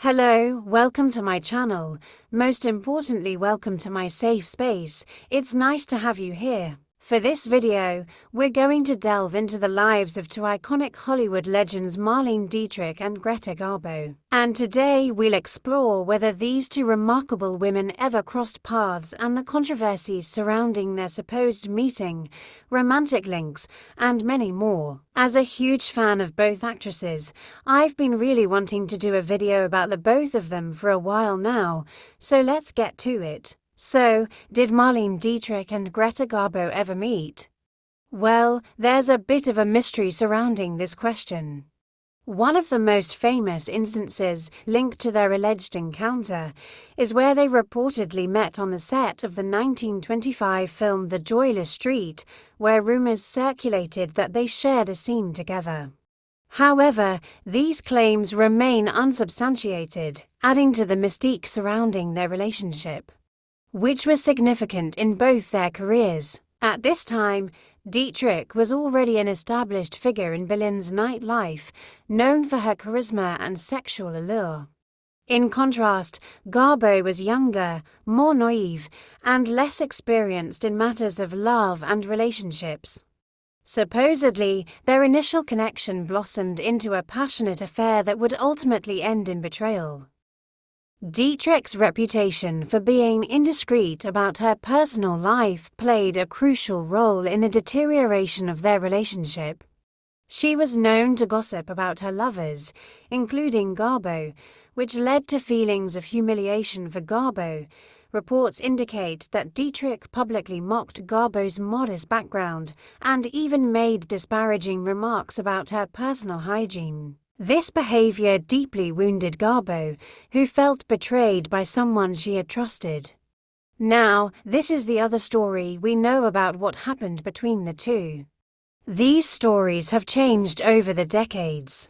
Hello, welcome to my channel. Most importantly, welcome to my safe space. It's nice to have you here. For this video, we're going to delve into the lives of two iconic Hollywood legends, Marlene Dietrich and Greta Garbo. And today we'll explore whether these two remarkable women ever crossed paths and the controversies surrounding their supposed meeting, romantic links, and many more. As a huge fan of both actresses, I've been really wanting to do a video about the both of them for a while now, so let's get to it. So, did Marlene Dietrich and Greta Garbo ever meet? Well, there's a bit of a mystery surrounding this question. One of the most famous instances linked to their alleged encounter is where they reportedly met on the set of the 1925 film The Joyless Street, where rumors circulated that they shared a scene together. However, these claims remain unsubstantiated, adding to the mystique surrounding their relationship, which was significant in both their careers. At this time, Dietrich was already an established figure in Berlin's nightlife, known for her charisma and sexual allure. In contrast, Garbo was younger, more naive, and less experienced in matters of love and relationships. Supposedly, their initial connection blossomed into a passionate affair that would ultimately end in betrayal. Dietrich's reputation for being indiscreet about her personal life played a crucial role in the deterioration of their relationship. She was known to gossip about her lovers, including Garbo, which led to feelings of humiliation for Garbo. Reports indicate that Dietrich publicly mocked Garbo's modest background and even made disparaging remarks about her personal hygiene. This behavior deeply wounded Garbo, who felt betrayed by someone she had trusted. Now, this is the other story we know about what happened between the two. These stories have changed over the decades.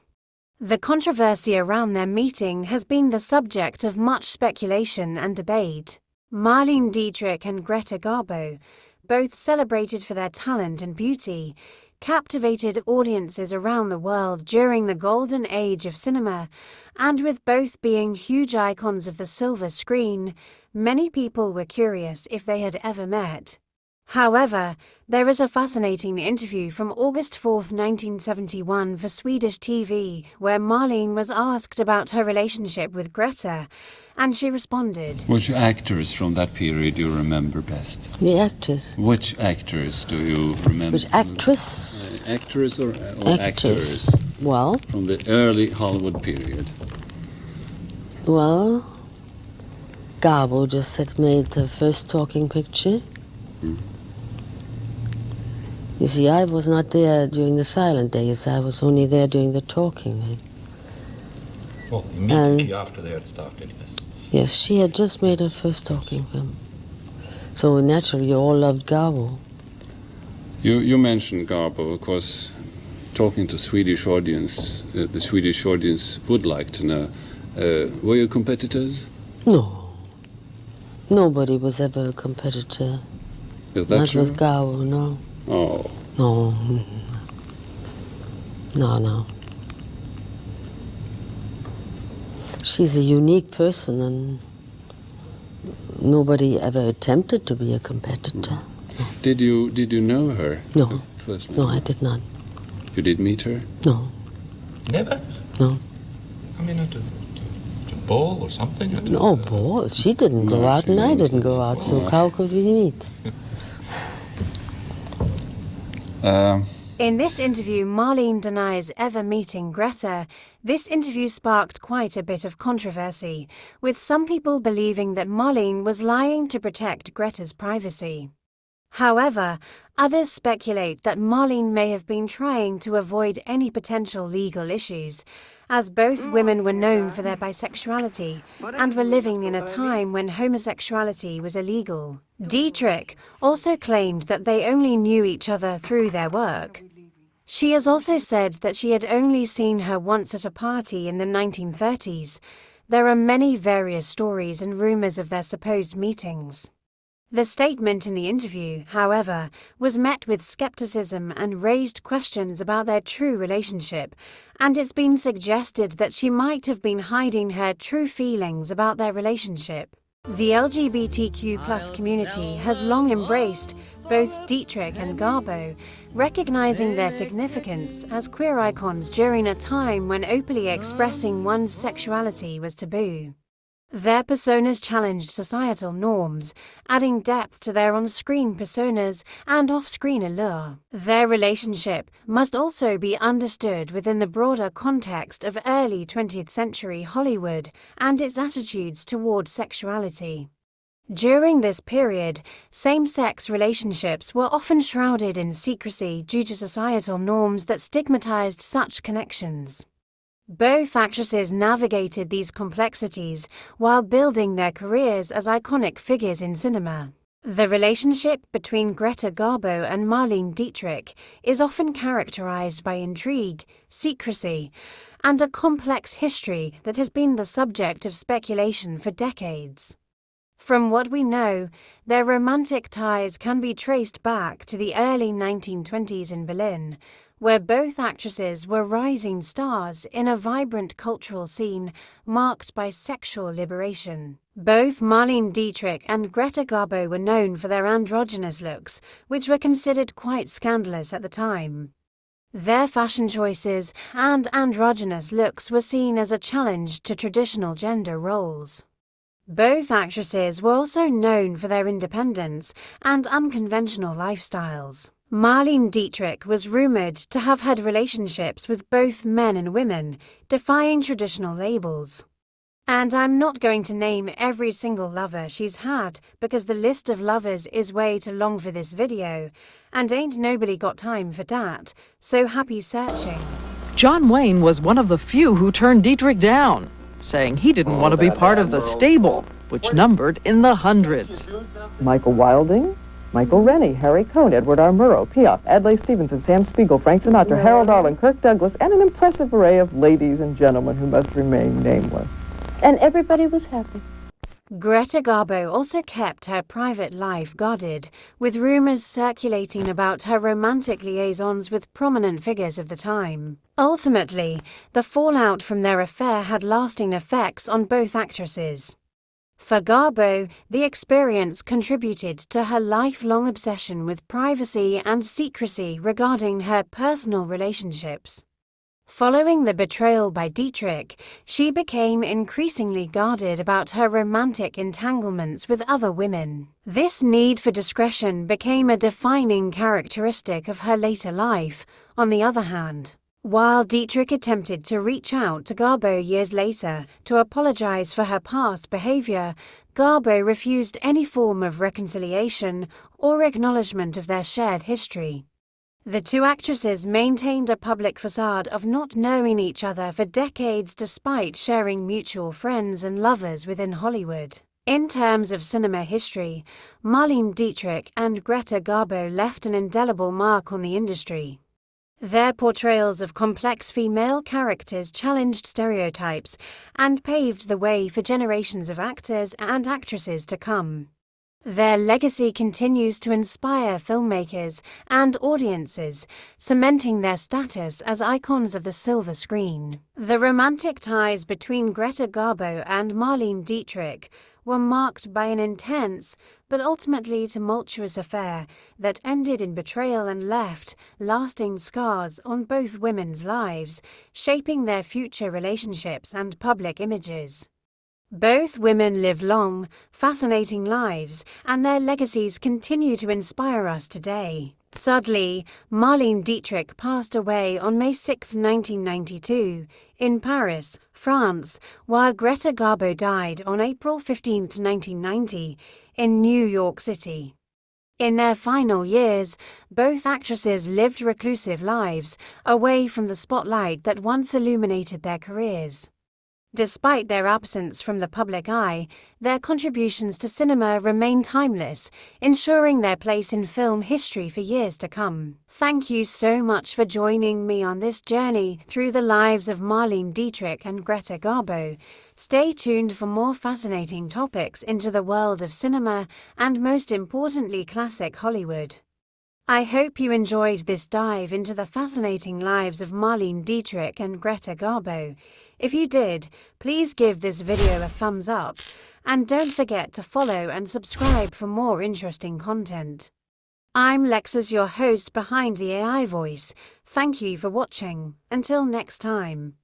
The controversy around their meeting has been the subject of much speculation and debate. Marlene Dietrich and Greta Garbo, both celebrated for their talent and beauty, captivated audiences around the world during the golden age of cinema, and with both being huge icons of the silver screen, many people were curious if they had ever met. However, there is a fascinating interview from August 4, 1971 for Swedish TV, where Marlene was asked about her relationship with Greta, and she responded. Which actors from that period do you remember best? The actors. Which actors do you remember? Which actress? Actors or actors? Well. From the early Hollywood period. Well, Garbo just had made her first talking picture. You see, I was not there during the silent days. I was only there during the talking. Well, immediately after they had started, yes. Yes, she had just made her first talking film. So naturally, you all loved Garbo. You mentioned Garbo, of course. Talking to Swedish audience, the Swedish audience would like to know. Were you competitors? No. Nobody was ever a competitor. Is that not true? Not with Garbo, no. Oh. No. No. She's a unique person, and nobody ever attempted to be a competitor. Did you know her? No. Personally? No, I did not. You did meet her? No. Never? No. I mean, at a ball or something? No, ball. She didn't go out, and I didn't go out, so how could we meet? In this interview, Marlene denies ever meeting Greta. This interview sparked quite a bit of controversy, with some people believing that Marlene was lying to protect Greta's privacy. However, others speculate that Marlene may have been trying to avoid any potential legal issues, as both women were known for their bisexuality and were living in a time when homosexuality was illegal. Dietrich also claimed that they only knew each other through their work. She has also said that she had only seen her once at a party in the 1930s. There are many various stories and rumors of their supposed meetings. The statement in the interview, however, was met with skepticism and raised questions about their true relationship, and it's been suggested that she might have been hiding her true feelings about their relationship. The LGBTQ+ community has long embraced both Dietrich and Garbo, recognizing their significance as queer icons during a time when openly expressing one's sexuality was taboo. Their personas challenged societal norms, adding depth to their on-screen personas and off-screen allure. Their relationship must also be understood within the broader context of early 20th century Hollywood and its attitudes toward sexuality. During this period, same-sex relationships were often shrouded in secrecy due to societal norms that stigmatized such connections. Both actresses navigated these complexities while building their careers as iconic figures in cinema. The relationship between Greta Garbo and Marlene Dietrich is often characterized by intrigue, secrecy, and a complex history that has been the subject of speculation for decades. From what we know, their romantic ties can be traced back to the early 1920s in Berlin, where both actresses were rising stars in a vibrant cultural scene marked by sexual liberation. Both Marlene Dietrich and Greta Garbo were known for their androgynous looks, which were considered quite scandalous at the time. Their fashion choices and androgynous looks were seen as a challenge to traditional gender roles. Both actresses were also known for their independence and unconventional lifestyles. Marlene Dietrich was rumored to have had relationships with both men and women, defying traditional labels. And I'm not going to name every single lover she's had, because the list of lovers is way too long for this video, and ain't nobody got time for that, so happy searching. John Wayne was one of the few who turned Dietrich down, saying he didn't want to be part of the stable, which numbered in the hundreds. Michael Wilding, Michael Rennie, Harry Cohn, Edward R. Murrow, Piaf, Adlai Stevenson, Sam Spiegel, Frank Sinatra, Harold Arlen, Kirk Douglas, and an impressive array of ladies and gentlemen who must remain nameless. And everybody was happy. Greta Garbo also kept her private life guarded, with rumors circulating about her romantic liaisons with prominent figures of the time. Ultimately, the fallout from their affair had lasting effects on both actresses. For Garbo, the experience contributed to her lifelong obsession with privacy and secrecy regarding her personal relationships. Following the betrayal by Dietrich, she became increasingly guarded about her romantic entanglements with other women. This need for discretion became a defining characteristic of her later life. On the other hand, while Dietrich attempted to reach out to Garbo years later to apologize for her past behavior, Garbo refused any form of reconciliation or acknowledgement of their shared history. The two actresses maintained a public facade of not knowing each other for decades despite sharing mutual friends and lovers within Hollywood. In terms of cinema history, Marlene Dietrich and Greta Garbo left an indelible mark on the industry. Their portrayals of complex female characters challenged stereotypes and paved the way for generations of actors and actresses to come. Their legacy continues to inspire filmmakers and audiences, cementing their status as icons of the silver screen. The romantic ties between Greta Garbo and Marlene Dietrich were marked by an intense but ultimately tumultuous affair that ended in betrayal and left lasting scars on both women's lives, shaping their future relationships and public images. Both women lived long, fascinating lives, and their legacies continue to inspire us today. Sadly, Marlene Dietrich passed away on May 6, 1992, in Paris, France, while Greta Garbo died on April 15, 1990, in New York City. In their final years, both actresses lived reclusive lives, away from the spotlight that once illuminated their careers. Despite their absence from the public eye, their contributions to cinema remain timeless, ensuring their place in film history for years to come. Thank you so much for joining me on this journey through the lives of Marlene Dietrich and Greta Garbo. Stay tuned for more fascinating topics into the world of cinema and, most importantly, classic Hollywood. I hope you enjoyed this dive into the fascinating lives of Marlene Dietrich and Greta Garbo. If you did, please give this video a thumbs up, and don't forget to follow and subscribe for more interesting content. I'm Lexus, your host behind the AI voice. Thank you for watching. Until next time.